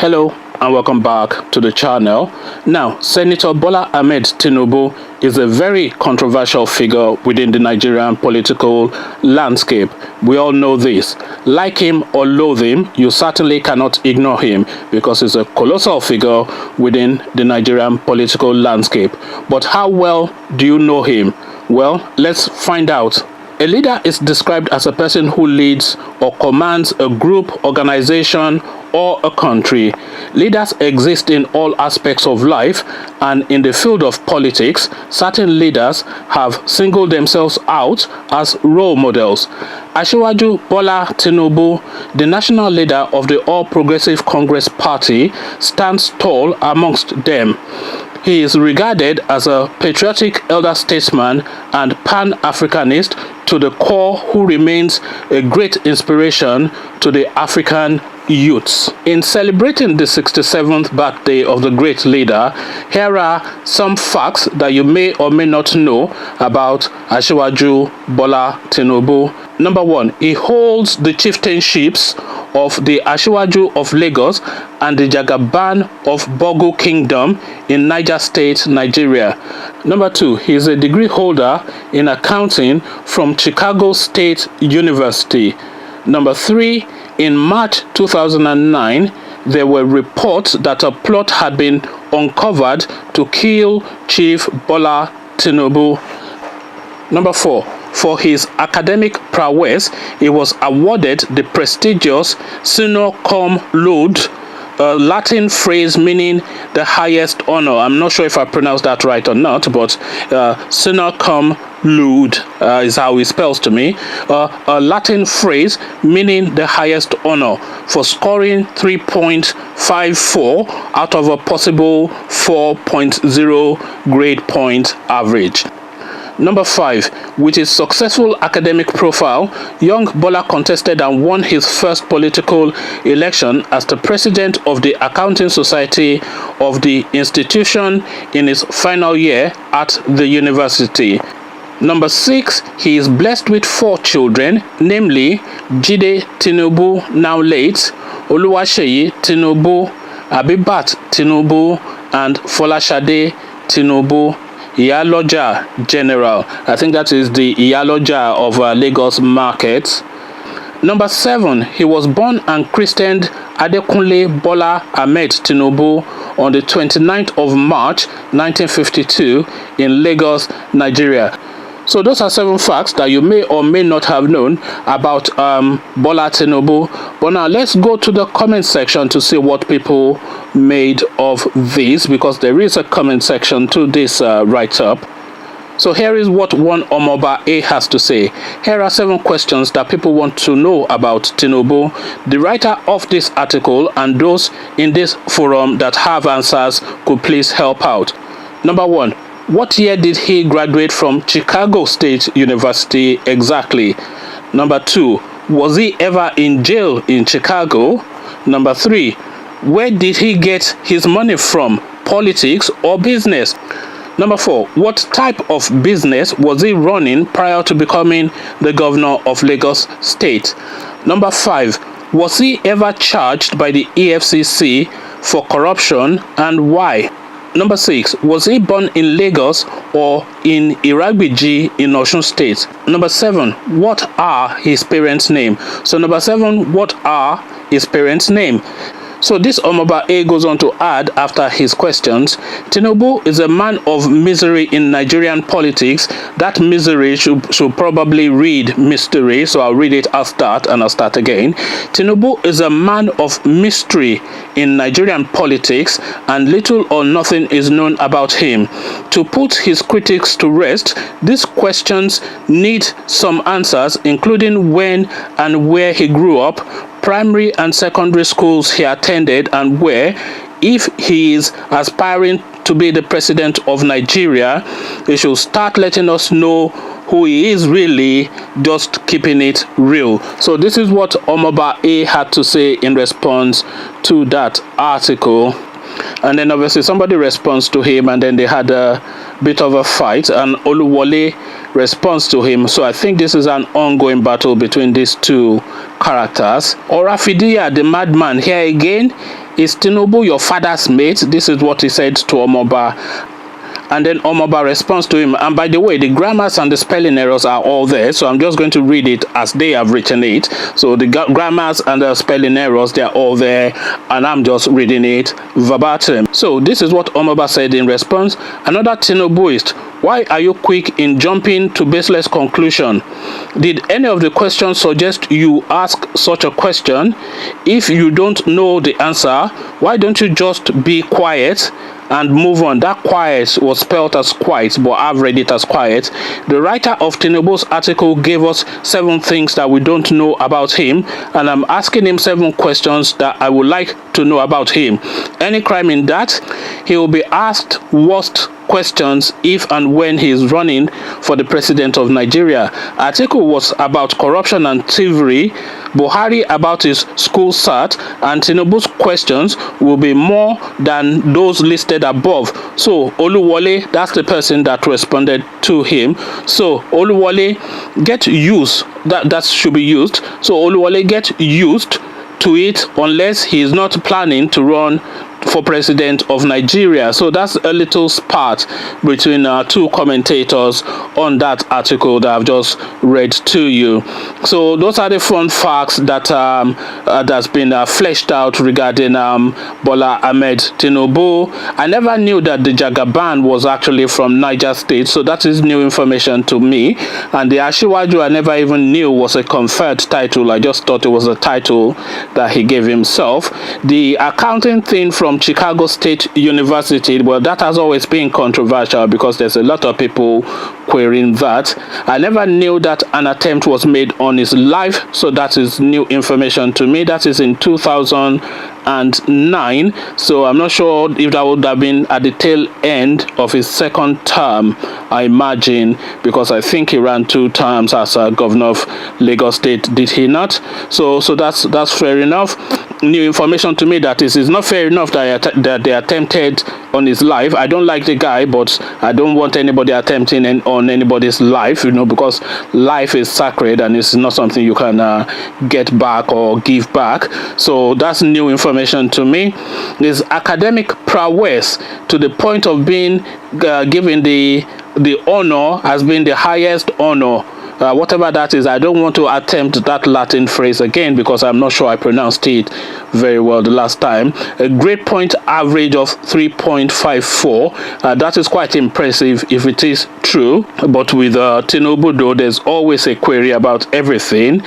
Hello and welcome back to the channel. Now, Senator Bola Ahmed Tinubu is a very controversial figure within the Nigerian political landscape. We all know this. Like him or loathe him, you certainly cannot ignore him because he's a colossal figure within the Nigerian political landscape. But how well do you know him? Well, let's find out. A leader is described as a person who leads or commands a group, organization, or a country. Leaders exist in all aspects of life, and in the field of politics, certain leaders have singled themselves out as role models. Asiwaju Bola Tinubu, the national leader of the All Progressive Congress Party, stands tall amongst them. He is regarded as a patriotic elder statesman and pan-Africanist to the core, who remains a great inspiration to the African youths. In celebrating the 67th birthday of the great leader, here are some facts that you may or may not know about Asiwaju Bola Tinubu. Number 1, he holds the chieftainships of the Asiwaju of Lagos and the Jagaban of Bogu Kingdom in Niger State, Nigeria. Number 2, he is a degree holder in accounting from Chicago State University. Number 3, in March 2009, there were reports that a plot had been uncovered to kill Chief Bola Tinubu. Number 4, for his academic prowess, he was awarded the prestigious sine cum laude, a Latin phrase meaning the highest honor. I'm not sure if I pronounced that right or not, but sine cum laude is how he spells to me. A Latin phrase meaning the highest honor, for scoring 3.54 out of a possible 4.0 grade point average. Number 5, with his successful academic profile, young Bola contested and won his first political election as the president of the Accounting Society of the institution in his final year at the university. Number 6, he is blessed with 4 children, namely Jide Tinubu, now late, Oluwaseyi Tinubu, Abibat Tinubu, and Folashade Tinubu, Iyaloja General. I think that is the Iyaloja of Lagos Market. Number 7, he was born and christened Adekunle Bola Ahmed Tinubu on the 29th of March 1952 in Lagos, Nigeria. So those are 7 facts that you may or may not have known about Bola Tinubu. But now let's go to the comment section to see what people made of this, because there is a comment section to this write-up. So here is what one Omoba A has to say. Here are 7 questions that people want to know about Tinubu. The writer of this article and those in this forum that have answers could please help out. Number 1. What year did he graduate from Chicago State University exactly? Number 2, was he ever in jail in Chicago? Number 3, where did he get his money from, politics or business? Number 4, what type of business was he running prior to becoming the governor of Lagos State? Number 5, was he ever charged by the EFCC for corruption, and why? Number 6, was he born in Lagos or in Iragbiji in Osun State? Number 7, what are his parents' names? So number 7, what are his parents' names? So this Omoba A goes on to add after his questions, Tinubu is a man of misery in Nigerian politics. That misery should probably read mystery, so I'll read it as that and I'll start again. Tinubu is a man of mystery in Nigerian politics, and little or nothing is known about him. To put his critics to rest, these questions need some answers, including when and where he grew up, primary and secondary schools he attended, and where, if he is aspiring to be the president of Nigeria, he should start letting us know who he is really, just keeping it real. So this is what Omoba A had to say in response to that article. And then obviously somebody responds to him, and then they had a bit of a fight, and Oluwole responds to him. So I think this is an ongoing battle between these two characters. Orafidia, the madman, here again, is Tinubu your father's mate? This is what he said to Omoba. And then Omoba responds to him. And by the way, the grammars and the spelling errors are all there. So I'm just going to read it as they have written it. So the grammars and the spelling errors, they're all there. And I'm just reading it verbatim. So this is what Omoba said in response. Another Tinubuist. Why are you quick in jumping to baseless conclusion? Did any of the questions suggest you ask such a question? If you don't know the answer, why don't you just be quiet and move on? That quiet was spelled as quiet, but I've read it as quiet. The writer of Tinubu's article gave us 7 things that we don't know about him, and I'm asking him 7 questions that I would like to know about him. Any crime in that? He will be asked worst questions if and when he is running for the president of Nigeria. Article was about corruption and thievery, Buhari about his school cert, and Tinubu's questions will be more than those listed above. So Oluwole, that's the person that responded to him. So Oluwole, get used, that should be used. So Oluwole, get used to it unless he is not planning to run for president of Nigeria. So that's a little spat between 2 commentators on that article that I've just read to you. So those are the fun facts that that's been fleshed out regarding Bola Ahmed Tinubu. I never knew that the Jagaban was actually from Niger State, so that is new information to me. And the Ashiwaju I never even knew was a conferred title. I just thought it was a title that he gave himself. The accounting thing from Chicago State University, well, that has always been controversial because there's a lot of people querying that. I never knew that an attempt was made on his life, so that is new information to me. That is in 2009, so I'm not sure if that would have been at the tail end of his second term, I imagine, because I think he ran 2 terms as a governor of Lagos State, did he not? So that's fair enough. New information to me that is not fair enough that they attempted on his life. I don't like the guy, but I don't want anybody attempting on anybody's life, because life is sacred and it's not something you can get back or give back. So that's new information to me. His academic prowess to the point of being given the honor as being the highest honor. Whatever that is, I don't want to attempt that Latin phrase again because I'm not sure I pronounced it very well the last time. A grade point average of 3.54. That is quite impressive if it is true. But with Tinubu, though, there's always a query about everything.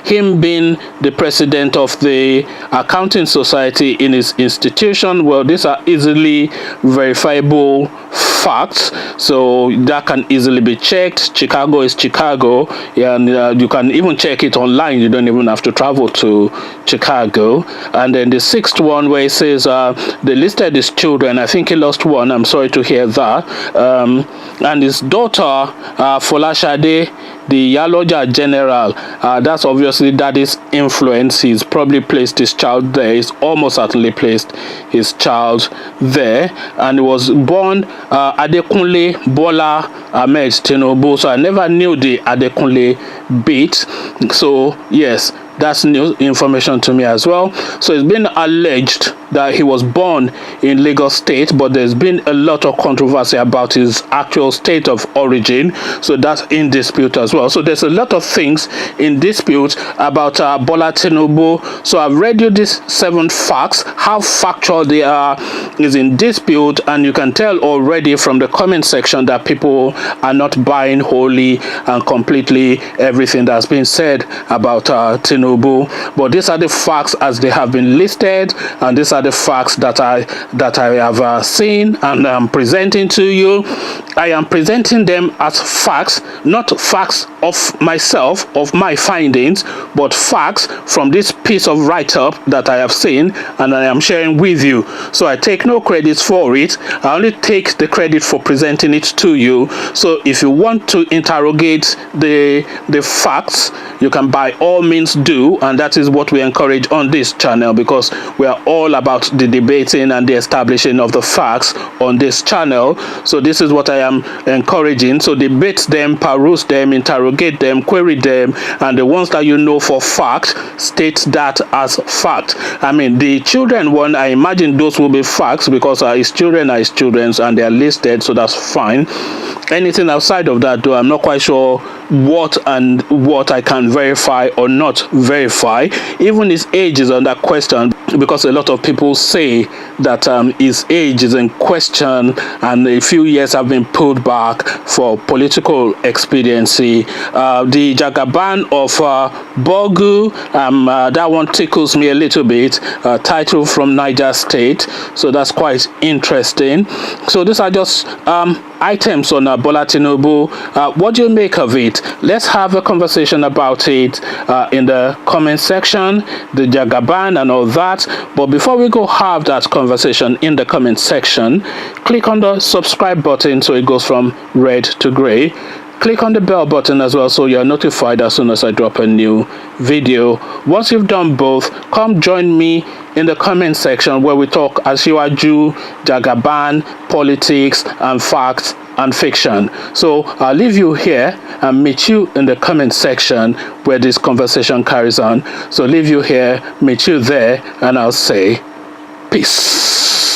Him being the president of the accounting society in his institution, well, these are easily verifiable facts, so that can easily be checked. Chicago is Chicago, and you can even check it online. You don't even have to travel to Chicago. And then the 6th one, where it says they listed his children. I think he lost one. I'm sorry to hear that. And his daughter, Folashade, the Yaloja general, that's obviously daddy's influence. He's probably placed his child there. He's almost certainly placed his child there. And he was born Adekunle Bola Ahmed Tinubu. So I never knew the Adekunle bit. So yes, that's new information to me as well. So it's been alleged that he was born in Lagos State, but there's been a lot of controversy about his actual state of origin, so that's in dispute as well. So there's a lot of things in dispute about Bola Tinubu. So I've read you these 7 facts. How factual they are is in dispute, and you can tell already from the comment section that people are not buying wholly and completely everything that's been said about Tinubu. But these are the facts as they have been listed, and these are the facts that I have seen and I'm presenting to you. I am presenting them as facts, not facts of myself, of my findings, but facts from this piece of write-up that I have seen and I am sharing with you. So I take no credit for it. I only take the credit for presenting it to you. So if you want to interrogate the facts, you can by all means do, and that is what we encourage on this channel, because we are all about the debating and the establishing of the facts on this channel. So this is what I am encouraging. So debate them, peruse them, interrogate them, query them, and the ones that you know for fact, state that as fact. I mean, the children one, I imagine those will be facts, because his children are his children and they are listed, so that's fine. Anything outside of that, though, I'm not quite sure what I can verify or not verify. Even his age is under question, because a lot of people say that his age is in question and a few years have been pulled back for political expediency. The Jagaban of Bogu, that one tickles me a little bit. Title from Niger State, so that's quite interesting. So these are just items on Bola Tinubu. What do you make of it? Let's have a conversation about it in the comment section, the Jagaban and all that. But before we go have that conversation in the comment section, click on the subscribe button so it goes from red to gray. Click on the bell button as well so you're notified as soon as I drop a new video. Once you've done both, come join me in the comment section where we talk Asiwaju, Jagaban, politics, and facts and fiction. So I'll leave you here and meet you in the comment section where this conversation carries on. So leave you here, meet you there, and I'll say peace.